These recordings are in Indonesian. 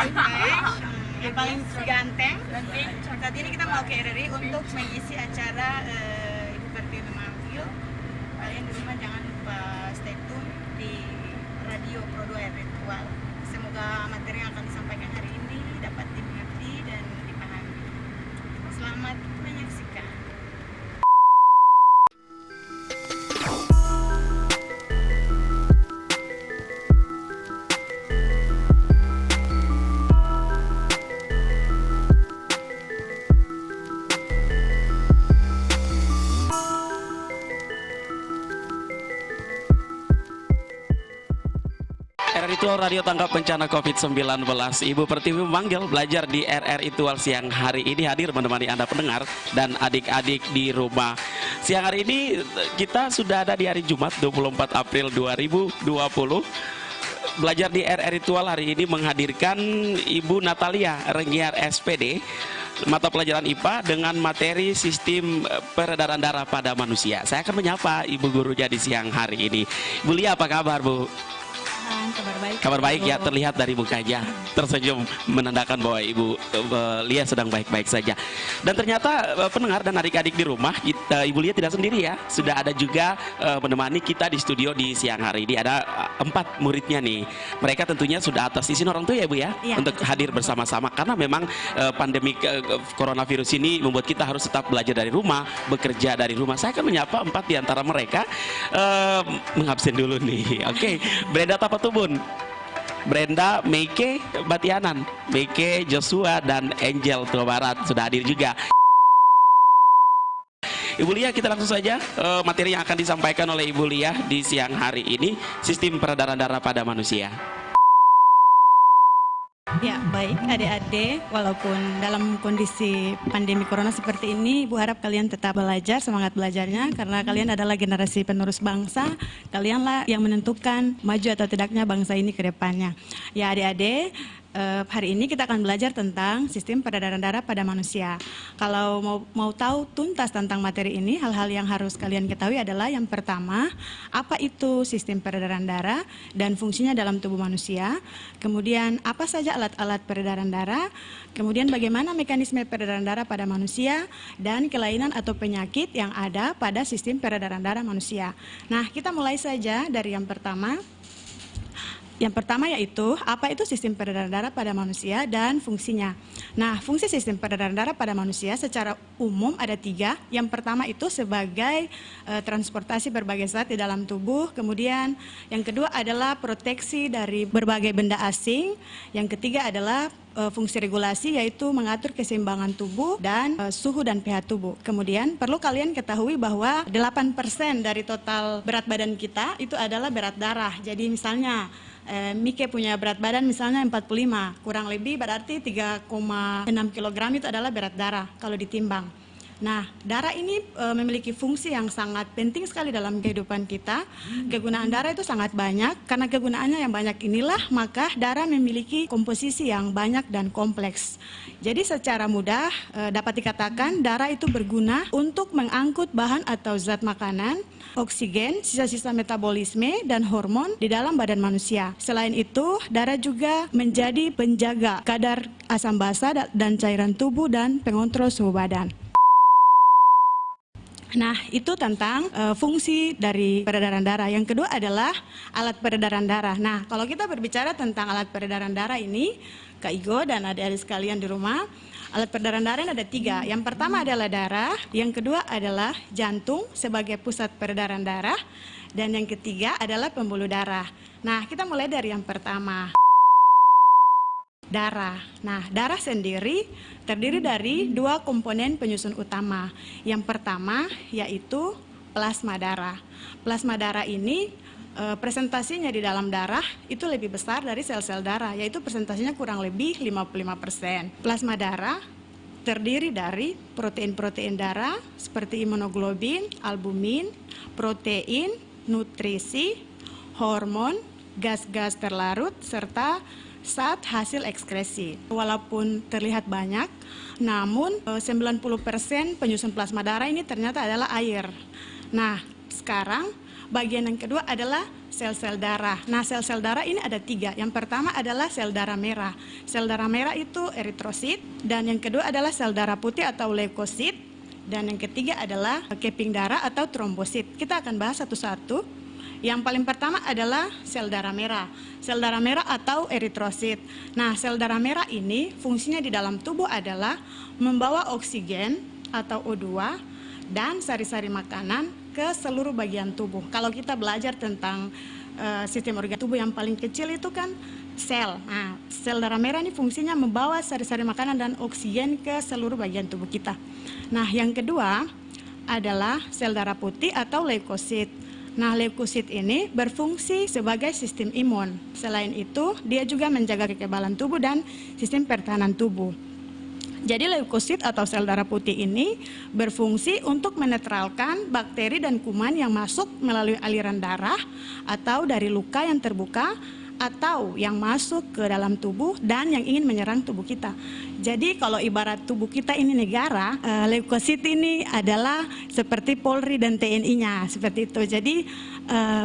yang paling ganteng. Saat ini kita mau ke RRI untuk mengisi acara Ibu Kartini memanggil. Kalian di rumah jangan lupa stay tune di radio Pro 2 Virtual. Semoga materi yang akan disampaikan hari ini dapat dimengerti dan dipahami. Selamat menyaksikan. RRI Tual Radio Tanggap Bencana COVID-19. Ibu Pertiwi memanggil belajar di RRI Tual siang hari ini hadir menemani Anda pendengar dan adik-adik di rumah. Siang hari ini kita sudah ada di hari Jumat 24 April 2020. Belajar di RRI Tual hari ini menghadirkan Ibu Natalia Renggiar SPD, mata pelajaran IPA dengan materi sistem peredaran darah pada manusia. Saya akan menyapa Ibu gurunya di siang hari ini. Bu Lia, apa kabar, Bu? Kabar baik. Kabar baik ya, terlihat dari mukanya tersenyum menandakan bahwa Ibu Lia sedang baik-baik saja. Dan ternyata pendengar dan adik-adik di rumah, Ibu Lia tidak sendiri ya. Sudah ada juga menemani kita di studio di siang hari ini. Ada 4 muridnya nih. Mereka tentunya sudah atas izin orang tua ya Bu ya, untuk hadir bersama-sama. Karena memang pandemi coronavirus ini membuat kita harus tetap belajar dari rumah, bekerja dari rumah. Saya akan menyapa 4 di antara mereka. Mengabsen dulu nih. Oke, Brenda Tapatubun, Brenda, Meike, Batianan, Meike, Joshua, dan Angel Tua Barat sudah hadir juga. Ibu Lia, kita langsung saja materi yang akan disampaikan oleh Ibu Lia di siang hari ini, sistem peredaran darah pada manusia. Ya, baik adik-adik, walaupun dalam kondisi pandemi corona seperti ini, Ibu harap kalian tetap belajar, semangat belajarnya, karena kalian adalah generasi penerus bangsa, kalianlah yang menentukan maju atau tidaknya bangsa ini ke depannya. Ya adik-adik, hari ini kita akan belajar tentang sistem peredaran darah pada manusia. Kalau mau tahu tuntas tentang materi ini, hal-hal yang harus kalian ketahui adalah yang pertama, apa itu sistem peredaran darah dan fungsinya dalam tubuh manusia. Kemudian apa saja alat-alat peredaran darah, kemudian bagaimana mekanisme peredaran darah pada manusia, dan kelainan atau penyakit yang ada pada sistem peredaran darah manusia. Nah, kita mulai saja dari yang pertama. Yang pertama yaitu, apa itu sistem peredaran darah pada manusia dan fungsinya. Nah, fungsi sistem peredaran darah pada manusia secara umum ada 3. Yang pertama itu sebagai transportasi berbagai zat di dalam tubuh. Kemudian yang kedua adalah proteksi dari berbagai benda asing. Yang ketiga adalah fungsi regulasi, yaitu mengatur keseimbangan tubuh dan suhu dan pH tubuh. Kemudian perlu kalian ketahui bahwa 8% dari total berat badan kita itu adalah berat darah. Jadi misalnya Mike punya berat badan misalnya 45, kurang lebih berarti 3,6 kg itu adalah berat darah kalau ditimbang. Nah, darah ini memiliki fungsi yang sangat penting sekali dalam kehidupan kita. Kegunaan darah itu sangat banyak, karena kegunaannya yang banyak inilah maka darah memiliki komposisi yang banyak dan kompleks. Jadi secara mudah dapat dikatakan darah itu berguna untuk mengangkut bahan atau zat makanan, oksigen, sisa-sisa metabolisme, dan hormon di dalam badan manusia. Selain itu, darah juga menjadi penjaga kadar asam basa dan cairan tubuh dan pengontrol suhu badan. Nah, itu tentang fungsi dari peredaran darah. Yang kedua adalah alat peredaran darah. Nah, kalau kita berbicara tentang alat peredaran darah ini, Kak Igo dan adik-adik sekalian di rumah, alat peredaran darah ada 3. Yang pertama adalah darah, yang kedua adalah jantung sebagai pusat peredaran darah, dan yang ketiga adalah pembuluh darah. Nah, kita mulai dari yang pertama. Darah. Nah, darah sendiri terdiri dari 2 komponen penyusun utama. Yang pertama yaitu plasma darah. Plasma darah ini presentasinya di dalam darah itu lebih besar dari sel-sel darah, yaitu presentasinya kurang lebih 55%. Plasma darah terdiri dari protein-protein darah seperti imunoglobin, albumin, protein, nutrisi, hormon, gas-gas terlarut, serta zat hasil ekskresi. Walaupun terlihat banyak, namun 90% penyusun plasma darah ini ternyata adalah air. Nah, sekarang bagian yang kedua adalah sel-sel darah. Nah, sel-sel darah ini ada 3. Yang pertama adalah sel darah merah. Sel darah merah itu eritrosit, dan yang kedua adalah sel darah putih atau leukosit, dan yang ketiga adalah keping darah atau trombosit. Kita akan bahas satu-satu. Yang paling pertama adalah sel darah merah. Sel darah merah atau eritrosit. Nah, sel darah merah ini fungsinya di dalam tubuh adalah membawa oksigen atau O2 dan sari-sari makanan ke seluruh bagian tubuh. Kalau kita belajar tentang sistem organ tubuh yang paling kecil itu kan sel. Nah, sel darah merah ini fungsinya membawa sari-sari makanan dan oksigen ke seluruh bagian tubuh kita. Nah, yang kedua adalah sel darah putih atau leukosit. Nah, leukosit ini berfungsi sebagai sistem imun. Selain itu, dia juga menjaga kekebalan tubuh dan sistem pertahanan tubuh. Jadi leukosit atau sel darah putih ini berfungsi untuk menetralkan bakteri dan kuman yang masuk melalui aliran darah atau dari luka yang terbuka atau yang masuk ke dalam tubuh dan yang ingin menyerang tubuh kita. Jadi kalau ibarat tubuh kita ini negara, leukosit ini adalah seperti Polri dan TNI-nya, seperti itu. Jadi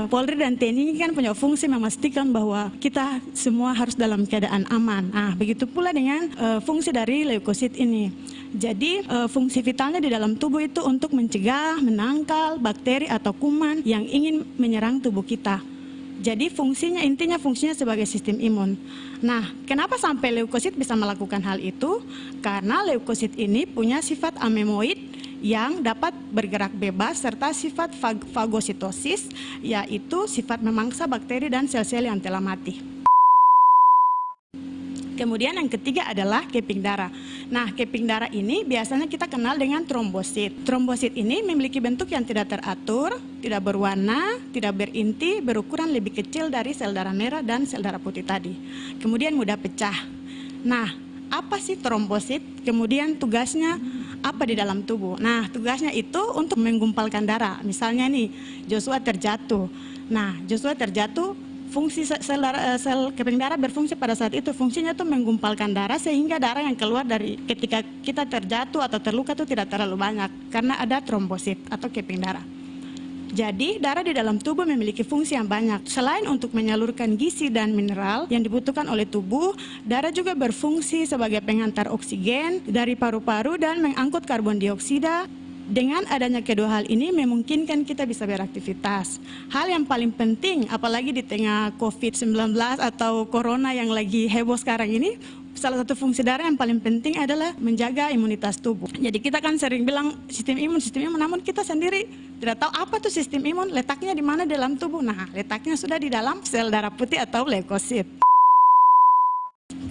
Polri dan TNI kan punya fungsi memastikan bahwa kita semua harus dalam keadaan aman. Nah, begitu pula dengan fungsi dari leukosit ini. Jadi fungsi vitalnya di dalam tubuh itu untuk mencegah, menangkal bakteri atau kuman yang ingin menyerang tubuh kita. Jadi intinya fungsinya sebagai sistem imun. Nah, kenapa sampai leukosit bisa melakukan hal itu? Karena leukosit ini punya sifat amemoid yang dapat bergerak bebas serta sifat fagositosis, yaitu sifat memangsa bakteri dan sel-sel yang telah mati. Kemudian yang ketiga adalah keping darah. Nah, keping darah ini biasanya kita kenal dengan trombosit. Trombosit ini memiliki bentuk yang tidak teratur, tidak berwarna, tidak berinti, berukuran lebih kecil dari sel darah merah dan sel darah putih tadi. Kemudian mudah pecah. Nah, apa sih trombosit? Kemudian tugasnya apa di dalam tubuh? Nah, tugasnya itu untuk menggumpalkan darah. Misalnya nih, Joshua terjatuh. Nah, Joshua terjatuh, fungsi sel keping darah berfungsi pada saat itu, fungsinya itu menggumpalkan darah sehingga darah yang keluar dari ketika kita terjatuh atau terluka itu tidak terlalu banyak karena ada trombosit atau keping darah. Jadi darah di dalam tubuh memiliki fungsi yang banyak. Selain untuk menyalurkan gizi dan mineral yang dibutuhkan oleh tubuh, darah juga berfungsi sebagai pengantar oksigen dari paru-paru dan mengangkut karbon dioksida. Dengan adanya kedua hal ini memungkinkan kita bisa beraktivitas. Hal yang paling penting, apalagi di tengah COVID-19 atau Corona yang lagi heboh sekarang ini, salah satu fungsi darah yang paling penting adalah menjaga imunitas tubuh. Jadi kita kan sering bilang sistem imun, namun kita sendiri tidak tahu apa tuh sistem imun, letaknya di mana dalam tubuh. Nah, letaknya sudah di dalam sel darah putih atau leukosit.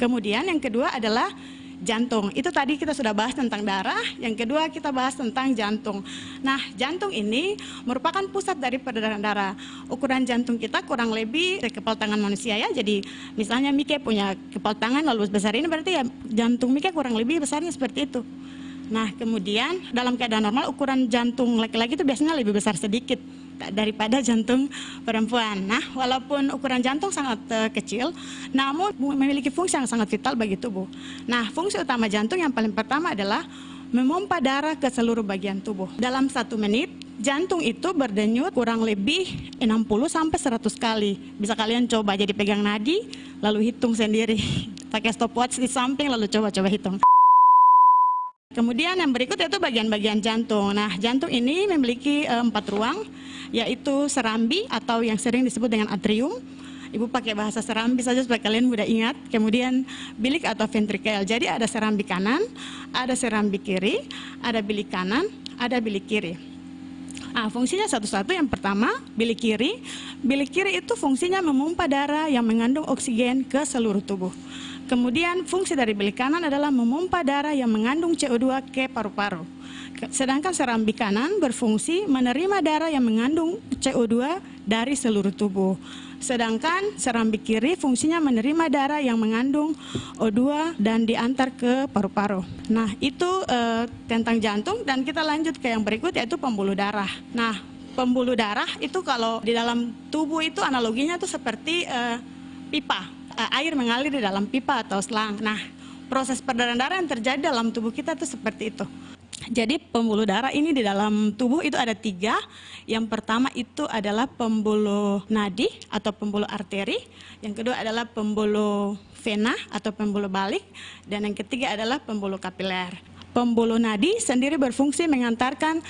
Kemudian yang kedua adalah jantung. Itu tadi kita sudah bahas tentang darah. Yang kedua kita bahas tentang jantung. Nah, jantung ini merupakan pusat dari peredaran darah. Ukuran jantung kita kurang lebih kepala tangan manusia ya. Jadi misalnya Mike punya kepala tangan lalu besar ini, berarti ya jantung Mike kurang lebih besarnya seperti itu. Nah, kemudian dalam keadaan normal ukuran jantung laki-laki itu biasanya lebih besar sedikit daripada jantung perempuan. Nah, walaupun ukuran jantung sangat kecil, namun memiliki fungsi yang sangat vital bagi tubuh. Nah, fungsi utama jantung yang paling pertama adalah memompa darah ke seluruh bagian tubuh. Dalam 1 menit, jantung itu berdenyut kurang lebih 60-100 kali. Bisa kalian coba, jadi pegang nadi, lalu hitung sendiri. Pakai stopwatch di samping, lalu coba hitung. Kemudian yang berikut yaitu bagian-bagian jantung. Nah, jantung ini memiliki 4 ruang, yaitu serambi atau yang sering disebut dengan atrium. Ibu pakai bahasa serambi saja supaya kalian mudah ingat. Kemudian bilik atau ventrikel. Jadi ada serambi kanan, ada serambi kiri, ada bilik kanan, ada bilik kiri. Nah, fungsinya satu-satu. Yang pertama, bilik kiri. Bilik kiri itu fungsinya memompa darah yang mengandung oksigen ke seluruh tubuh. Kemudian fungsi dari bilik kanan adalah memompa darah yang mengandung CO2 ke paru-paru. Sedangkan serambi kanan berfungsi menerima darah yang mengandung CO2 dari seluruh tubuh. Sedangkan serambi kiri fungsinya menerima darah yang mengandung O2 dan diantar ke paru-paru. Nah, itu tentang jantung, dan kita lanjut ke yang berikut yaitu pembuluh darah. Nah, pembuluh darah itu kalau di dalam tubuh itu analoginya tuh seperti pipa. Air mengalir di dalam pipa atau selang. Nah, proses peredaran darah yang terjadi dalam tubuh kita itu seperti itu. Jadi pembuluh darah ini di dalam tubuh itu ada 3. Yang pertama itu adalah pembuluh nadi atau pembuluh arteri. Yang kedua adalah pembuluh vena atau pembuluh balik. Dan yang ketiga adalah pembuluh kapiler. Pembuluh nadi sendiri berfungsi mengantarkan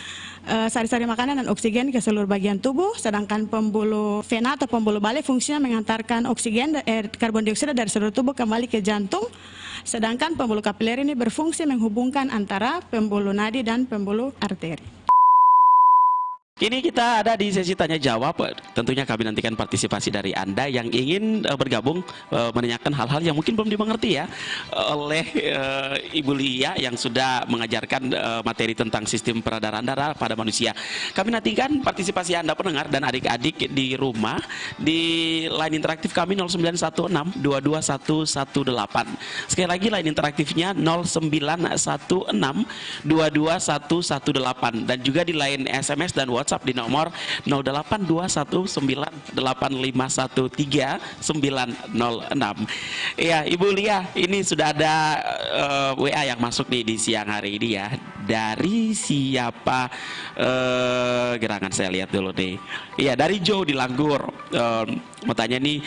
sari-sari makanan dan oksigen ke seluruh bagian tubuh, sedangkan pembuluh vena atau pembuluh balik fungsinya mengantarkan karbon dioksida dari seluruh tubuh kembali ke jantung, sedangkan pembuluh kapiler ini berfungsi menghubungkan antara pembuluh nadi dan pembuluh arteri. Ini kita ada di sesi tanya jawab. Tentunya kami nantikan partisipasi dari Anda yang ingin bergabung menanyakan hal-hal yang mungkin belum dimengerti ya oleh Ibu Lia yang sudah mengajarkan materi tentang sistem peredaran darah pada manusia. Kami nantikan partisipasi Anda pendengar dan adik-adik di rumah di line interaktif kami 0916 22118. Sekali lagi line interaktifnya 0916 22118 dan juga di line SMS dan WhatsApp di nomor 082198513906. Ya, Ibu Lia, ini sudah ada WA yang masuk nih di siang hari ini ya. Dari siapa? Gerangan saya lihat dulu nih. Iya, dari Joe di Langgur. Mau tanya nih,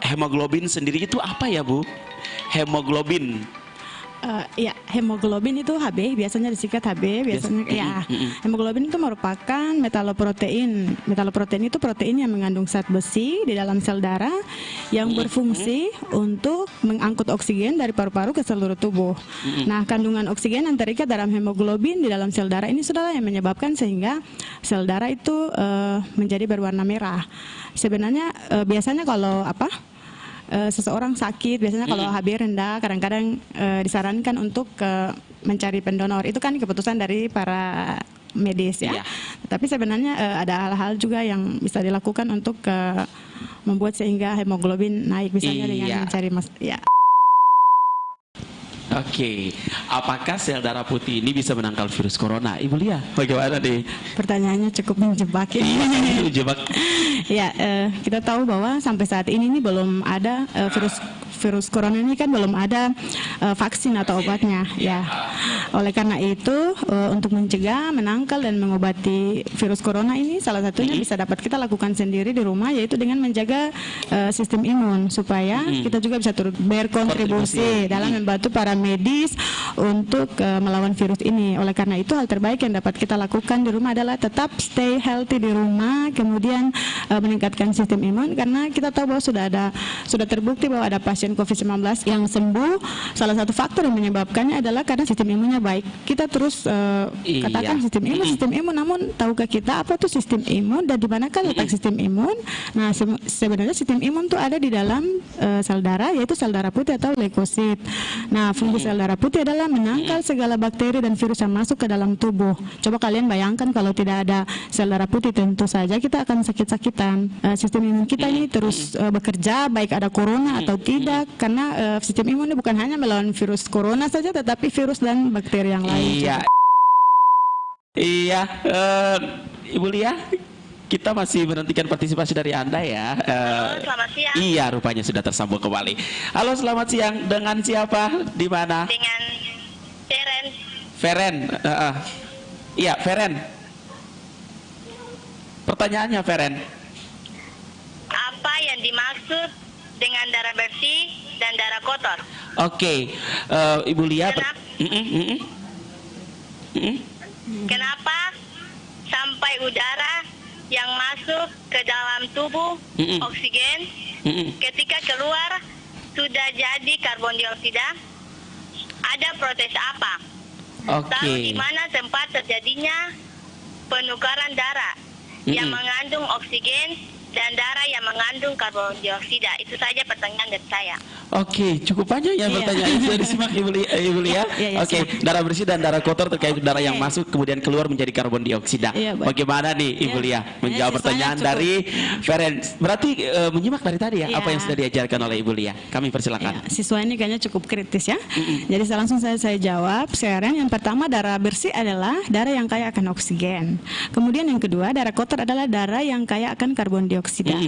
hemoglobin sendiri itu apa ya, Bu? Hemoglobin. Ya, hemoglobin itu Hb, biasanya disingkat Hb, biasanya ya. Hemoglobin itu merupakan metaloprotein. Metaloprotein itu protein yang mengandung zat besi di dalam sel darah yang berfungsi untuk mengangkut oksigen dari paru-paru ke seluruh tubuh. Nah, kandungan oksigen yang terikat dalam hemoglobin di dalam sel darah ini sudahlah yang menyebabkan sehingga sel darah itu menjadi berwarna merah. Sebenarnya biasanya kalau seseorang sakit, biasanya kalau HB rendah, kadang-kadang disarankan untuk mencari pendonor. Itu kan keputusan dari para medis ya. Tapi sebenarnya ada hal-hal juga yang bisa dilakukan untuk membuat sehingga hemoglobin naik, misalnya dengan mencari Oke, apakah sel darah putih ini bisa menangkal virus corona? Ibu Lia, bagaimana nih? Pertanyaannya cukup menjebak ya. Menjebak. Ya, kita tahu bahwa sampai saat ini belum ada virus corona ini kan belum ada vaksin atau obatnya ya. Oleh karena itu untuk mencegah, menangkal dan mengobati virus corona ini salah satunya bisa dapat kita lakukan sendiri di rumah, yaitu dengan menjaga sistem imun supaya kita juga bisa turut berkontribusi dalam membantu para medis untuk melawan virus ini. Oleh karena itu hal terbaik yang dapat kita lakukan di rumah adalah tetap stay healthy di rumah, kemudian meningkatkan sistem imun, karena kita tahu bahwa sudah terbukti bahwa ada pasien COVID-19 yang sembuh. Salah satu faktor yang menyebabkannya adalah karena sistem imunnya baik. Kita terus katakan sistem imun, namun tahukah kita apa itu sistem imun dan di manakah letak sistem imun? Nah, sebenarnya sistem imun itu ada di dalam sel darah, yaitu sel darah putih atau leukosit. Nah, fungsi sel darah putih adalah menangkal segala bakteri dan virus yang masuk ke dalam tubuh. Coba kalian bayangkan kalau tidak ada sel darah putih, tentu saja kita akan sakit-sakitan. Sistem imun kita ini terus bekerja baik ada corona atau tidak, karena sistem imun ini bukan hanya melawan virus corona saja, tetapi virus dan bakteri yang lain. Iya, Ibu Lia, kita masih menantikan partisipasi dari Anda ya. Halo, selamat siang. Iya, rupanya sudah tersambung kembali. Halo, selamat siang. Dengan siapa? Di mana? Dengan Feren. Feren. Iya, Feren. Pertanyaannya, Feren. Apa yang dimaksud dengan darah bersih dan darah kotor? Oke, Ibu Lia. Kenapa sampai udara yang masuk ke dalam tubuh oksigen ketika keluar sudah jadi karbon dioksida? Ada proses apa? Lalu di mana tempat terjadinya penukaran darah yang mengandung oksigen dan darah yang mengandung karbon dioksida? Itu saja pertanyaan dari saya. Oke, cukup panjang ya pertanyaan. Sudah disimak Ibu Lia. Oke, darah bersih dan darah kotor terkait darah yang masuk kemudian keluar menjadi karbon dioksida. Bagaimana nih Ibu Lia menjawab pertanyaan dari Feren? Berarti menyimak dari tadi ya apa yang sudah diajarkan oleh Ibu Lia. Kami persilakan. Siswa ini kayaknya cukup kritis ya. Jadi langsung saya jawab. Feren, yang pertama darah bersih adalah darah yang kaya akan oksigen. Kemudian yang kedua darah kotor adalah darah yang kaya akan karbon dioksida.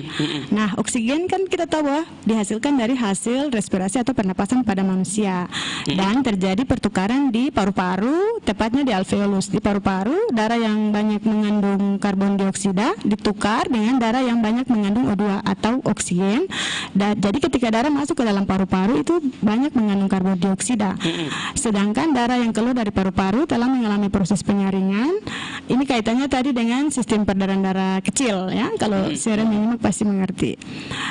Nah, oksigen kan kita tahu bahwa dihasilkan dari hasil sel respirasi atau pernapasan pada manusia. Dan terjadi pertukaran di paru-paru, tepatnya di alveolus. Di paru-paru, darah yang banyak mengandung karbon dioksida ditukar dengan darah yang banyak mengandung O2 atau oksigen. Dan jadi ketika darah masuk ke dalam paru-paru itu banyak mengandung karbon dioksida. Sedangkan darah yang keluar dari paru-paru telah mengalami proses penyaringan. Ini kaitannya tadi dengan sistem peredaran darah kecil, ya. Kalau seorang menyimak pasti mengerti.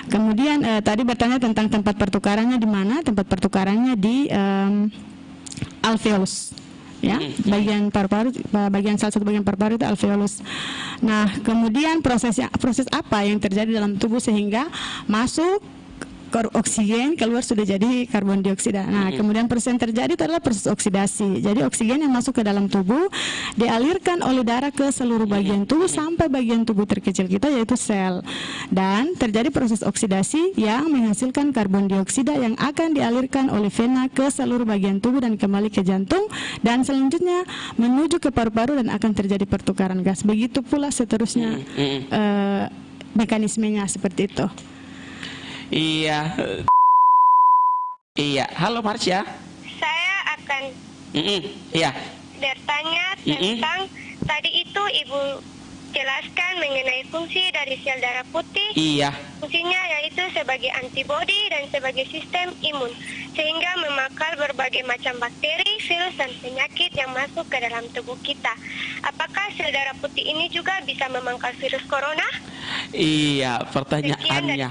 Kemudian tadi bertanya tentang tempat pertukarannya di mana? Tempat pertukarannya di alveolus, ya, bagian paru-paru, bagian salah satu bagian paru-paru itu alveolus. Nah, kemudian proses apa yang terjadi dalam tubuh sehingga masuk oksigen, keluar sudah jadi karbon dioksida. Nah, kemudian proses yang terjadi itu adalah proses oksidasi. Jadi oksigen yang masuk ke dalam tubuh dialirkan oleh darah ke seluruh bagian tubuh sampai bagian tubuh terkecil kita yaitu sel. Dan terjadi proses oksidasi yang menghasilkan karbon dioksida yang akan dialirkan oleh vena ke seluruh bagian tubuh dan kembali ke jantung dan selanjutnya menuju ke paru-paru dan akan terjadi pertukaran gas. Begitu pula seterusnya mekanismenya seperti itu. Iya. Iya. Halo Marsha. Saya akan Iya. bertanya tentang tadi itu Ibu jelaskan mengenai fungsi dari sel darah putih. Iya. Fungsinya yaitu sebagai antibodi dan sebagai sistem imun, sehingga memakar berbagai macam bakteri, virus, dan penyakit yang masuk ke dalam tubuh kita. Apakah sel darah putih ini juga bisa memangkal virus corona? Iya, pertanyaannya.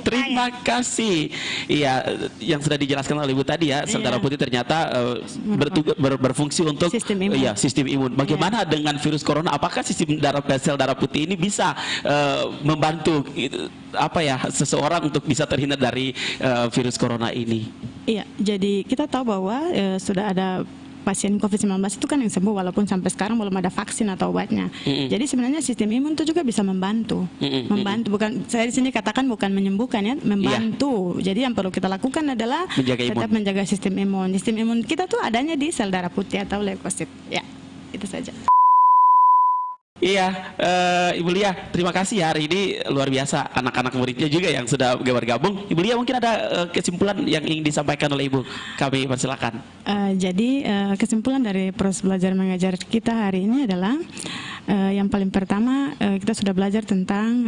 Terima kasih. Iya, yang sudah dijelaskan oleh Ibu tadi ya, sel darah putih ternyata berfungsi untuk sistem imun. Iya, sistem imun. Bagaimana dengan virus corona? Apakah sistem sel darah putih ini bisa membantu seseorang untuk bisa terhindar dari virus corona ini? Iya, jadi kita tahu bahwa sudah ada pasien COVID-19 itu kan yang sembuh walaupun sampai sekarang belum ada vaksin atau obatnya. Jadi sebenarnya sistem imun itu juga bisa membantu. Membantu, bukan saya di sini katakan bukan menyembuhkan ya, membantu. Jadi yang perlu kita lakukan adalah tetap menjaga sistem imun. Sistem imun kita tuh adanya di sel darah putih atau leukosit. Ya, itu saja. Iya, Ibu Lia, terima kasih ya, hari ini luar biasa anak-anak muridnya juga yang sudah bergabung. Ibu Lia mungkin ada kesimpulan yang ingin disampaikan oleh Ibu, kami persilakan. Jadi kesimpulan dari proses belajar mengajar kita hari ini adalah yang paling pertama kita sudah belajar tentang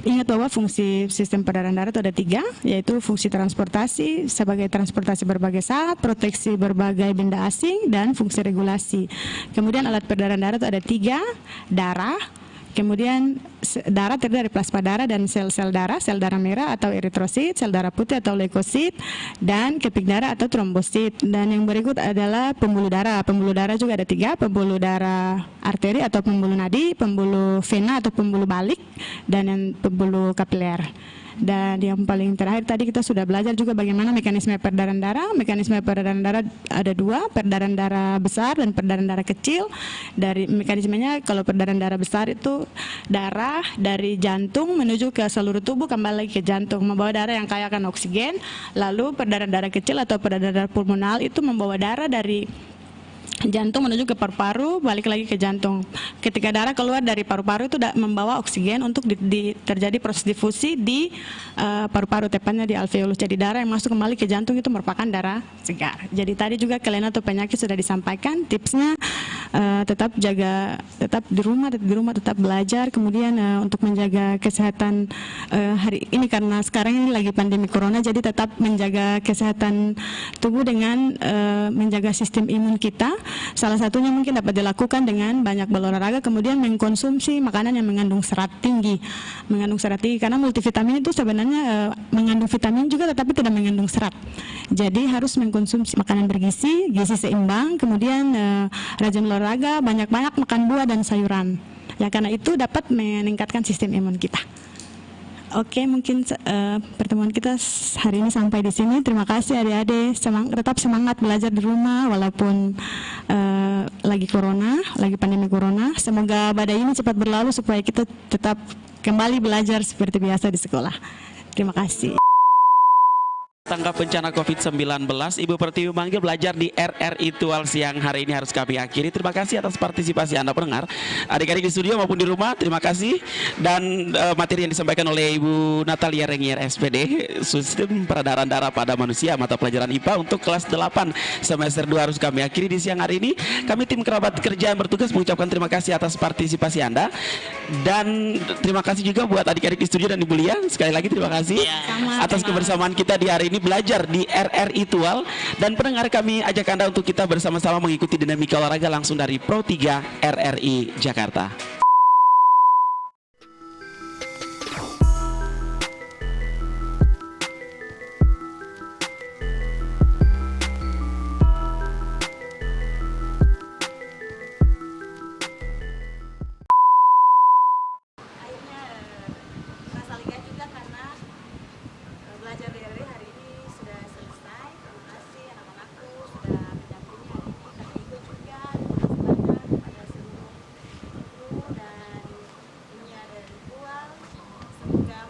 ingat bahwa fungsi sistem peredaran darah itu ada 3, yaitu fungsi transportasi sebagai transportasi berbagai saat, proteksi berbagai benda asing, dan fungsi regulasi. Kemudian alat peredaran darah itu ada 3, darah, kemudian darah terdiri dari plasma darah dan sel-sel darah, sel darah merah atau eritrosit, sel darah putih atau leukosit, dan kepik darah atau trombosit. Dan yang berikut adalah pembuluh darah. Pembuluh darah juga ada 3, pembuluh darah arteri atau pembuluh nadi, pembuluh vena atau pembuluh balik, dan yang pembuluh kapiler. Dan yang paling terakhir tadi kita sudah belajar juga bagaimana mekanisme peredaran darah. Mekanisme peredaran darah ada 2, peredaran darah besar dan peredaran darah kecil. Dari mekanismenya, kalau peredaran darah besar itu darah dari jantung menuju ke seluruh tubuh kembali lagi ke jantung, membawa darah yang kaya akan oksigen. Lalu peredaran darah kecil atau peredaran darah pulmonal itu membawa darah dari jantung menuju ke paru-paru, balik lagi ke jantung. Ketika darah keluar dari paru-paru itu membawa oksigen untuk terjadi proses difusi di paru-paru, tepatnya di alveolus. Jadi darah yang masuk kembali ke jantung itu merupakan darah segar. Jadi tadi juga kelainan atau penyakit sudah disampaikan. Tipsnya tetap di rumah tetap belajar. Kemudian untuk menjaga kesehatan hari ini, karena sekarang ini lagi pandemi corona, jadi tetap menjaga kesehatan tubuh dengan menjaga sistem imun kita. Salah satunya mungkin dapat dilakukan dengan banyak berolahraga, kemudian mengkonsumsi makanan yang mengandung serat tinggi. Mengandung serat tinggi karena multivitamin itu sebenarnya mengandung vitamin juga tetapi tidak mengandung serat. Jadi harus mengkonsumsi makanan bergizi, gizi seimbang, kemudian rajin olahraga, banyak-banyak makan buah dan sayuran. Ya, karena itu dapat meningkatkan sistem imun kita. Oke, mungkin pertemuan kita hari ini sampai di sini. Terima kasih adik-adik. Tetap semangat belajar di rumah walaupun lagi pandemi corona. Semoga badai ini cepat berlalu supaya kita tetap kembali belajar seperti biasa di sekolah. Terima kasih. Tanggap bencana COVID-19, Ibu Pertiwi manggil belajar di RRI Tual siang hari ini harus kami akhiri. Terima kasih atas partisipasi Anda pendengar. Adik-adik di studio maupun di rumah, terima kasih. Dan materi yang disampaikan oleh Ibu Natalia Rengier SPD, Sistem Peredaran Darah pada Manusia, mata pelajaran IPA untuk kelas 8 semester 2 harus kami akhiri di siang hari ini. Kami tim kerabat kerja yang bertugas mengucapkan terima kasih atas partisipasi Anda. Dan terima kasih juga buat adik-adik di studio dan Ibu Lia. Sekali lagi terima kasih atas kebersamaan kita di hari ini belajar di RRI Tual. Dan pendengar, kami ajak Anda untuk kita bersama-sama mengikuti dinamika olahraga langsung dari Pro 3 RRI Jakarta. Rasa lega juga karena belajar di RRI hari ini sudah selesai. Terima kasih anak-anakku sudah mendampingi hari ini. Kami ikut juga. Terima kasih banyak kepada seluruh guru dan dunia dari Tual. Semoga